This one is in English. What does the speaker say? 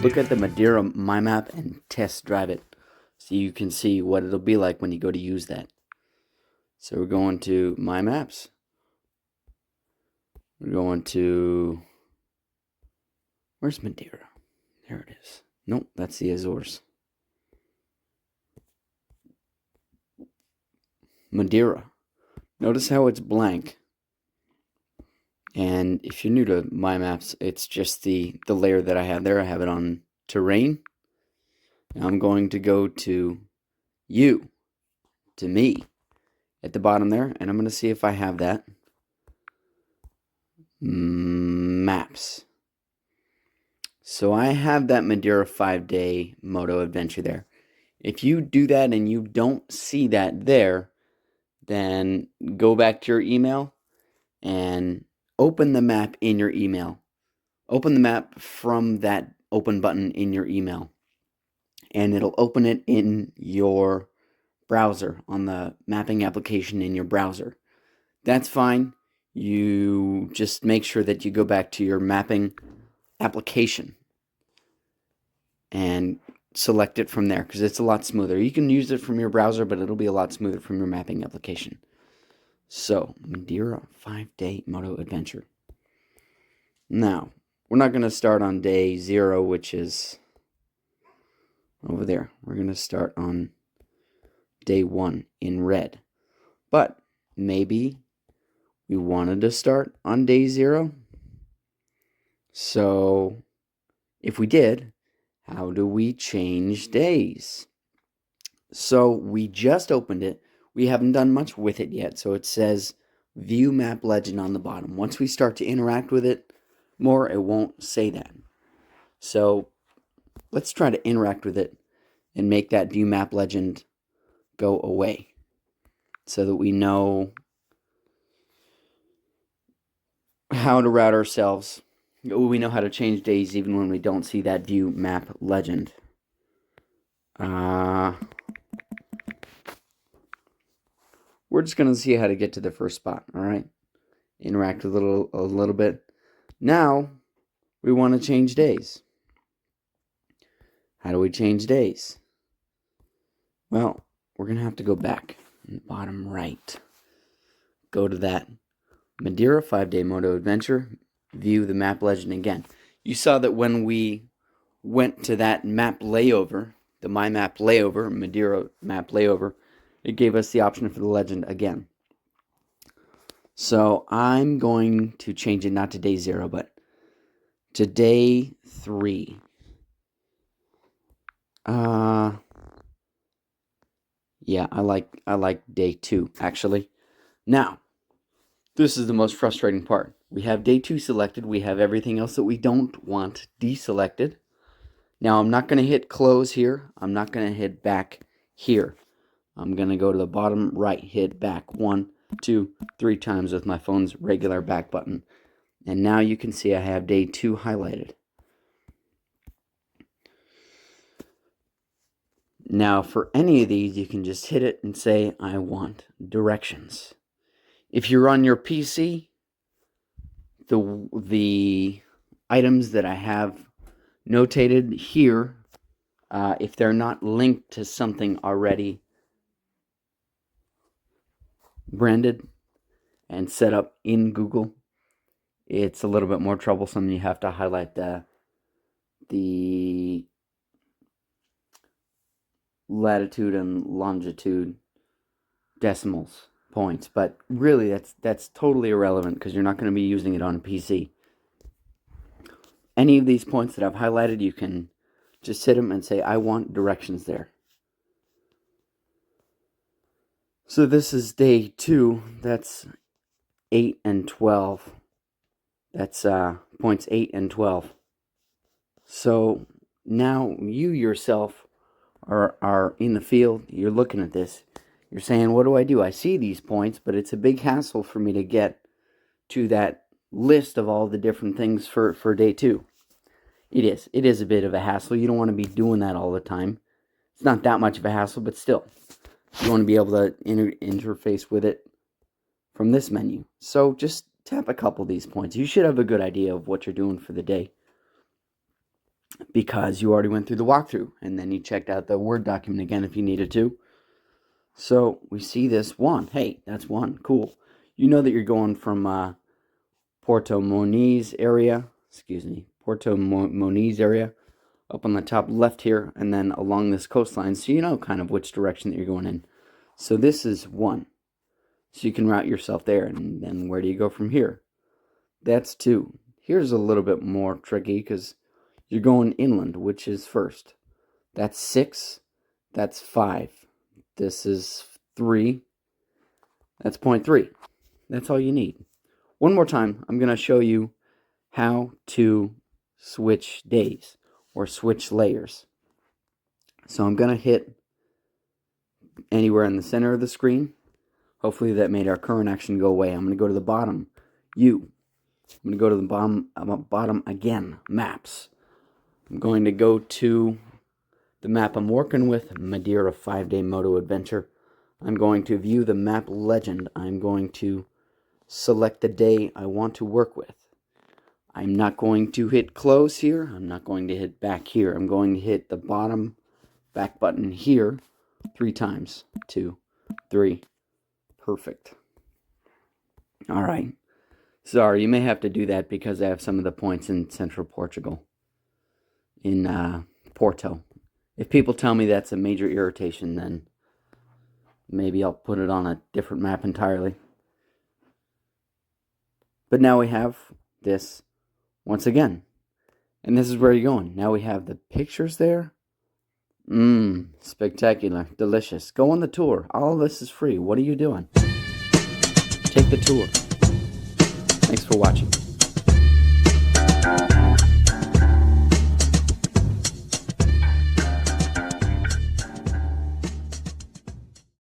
look at the Madeira My Map and test drive it so you can see what it'll be like when you go to use that. So we're going to My Maps. We're going to, where's Madeira? There it is. Nope, that's the Azores. Madeira. Notice how it's blank. And if you're new to My Maps, it's just the layer that I have there. I have it on terrain. Now I'm going to go to you, to me, at the bottom there, and I'm going to see if I have that. Maps. So I have that Madeira 5-day moto adventure there. If you do that and you don't see that there, then go back to your email and open the map in your email. Open the map from that open button in your email. And it'll open it in your browser, on the mapping application in your browser. That's fine. You just make sure that you go back to your mapping application and select it from there, because it's a lot smoother. You can use it from your browser, but it'll be a lot smoother from your mapping application. So, Madeira 5-day moto adventure. Now, we're not going to start on day 0, which is over there. We're going to start on day 1 in red. But maybe we wanted to start on day 0. So, if we did, how do we change days? So, we just opened it. We haven't done much with it yet. So, it says View Map Legend on the bottom. Once we start to interact with it more, it won't say that. So, let's try to interact with it and make that View Map Legend go away, so that we know how to route ourselves. We know how to change days even when we don't see that View Map Legend. We're just going to see how to get to the first spot, all right? Interact a little bit. Now, we want to change days. How do we change days? Well, we're going to have to go back in the bottom right. Go to that Madeira 5-day moto adventure. View the map legend again. You saw that when we went to that map layover, the My Map layover, Madeira map layover, it gave us the option for the legend again. So I'm going to change it not to day 0, but to day 3. Yeah, I like day 2, actually. Now, this is the most frustrating part. We have day 2 selected. We have everything else that we don't want deselected. Now, I'm not going to hit close here. I'm not going to hit back here. I'm going to go to the bottom right, hit back 1, 2, 3 times with my phone's regular back button. And now you can see I have day 2 highlighted. Now, for any of these, you can just hit it and say, I want directions. If you're on your PC, the items that I have notated here, if they're not linked to something already branded and set up in Google, it's a little bit more troublesome. You have to highlight the latitude and longitude decimals points, but really that's totally irrelevant because you're not going to be using it on a PC. Any of these points that I've highlighted, you can just hit them and say, I want directions there. So this is day 2. That's 8 and 12. That's points 8 and 12. So now you yourself are in the field. You're looking at this. You're saying, what do? I see these points, but it's a big hassle for me to get to that list of all the different things for day 2. It is a bit of a hassle. You don't want to be doing that all the time. It's not that much of a hassle, but still, you want to be able to interface with it from this menu. So just tap a couple of these points. You should have a good idea of what you're doing for the day. because you already went through the walkthrough, and then you checked out the Word document again if you needed to. So we see this 1. Hey, that's 1. Cool. You know that you're going from Porto Moniz area, up on the top left here, and then along this coastline, so you know kind of which direction that you're going in. So this is 1. So you can route yourself there, and then where do you go from here? That's 2. Here's a little bit more tricky, because you're going inland, which is first. That's 6. That's 5. This is 3. That's point 3. That's all you need. One more time, I'm going to show you how to switch days or switch layers. So I'm going to hit anywhere in the center of the screen. Hopefully that made our current action go away. I'm going to go to the bottom, I'm going to go to the bottom again, maps. I'm going to go to the map I'm working with, Madeira 5-day moto adventure. I'm going to view the map legend. I'm going to select the day I want to work with. I'm not going to hit close here. I'm not going to hit back here. I'm going to hit the bottom back button here 3 times. 2, 3. Perfect. All right. Sorry, you may have to do that because I have some of the points in central Portugal. In Porto. If people tell me that's a major irritation, then maybe I'll put it on a different map entirely. But now we have this once again. And this is where you're going. Now we have the pictures there. Spectacular. Delicious. Go on the tour. All of this is free. What are you doing? Take the tour. Thanks for watching.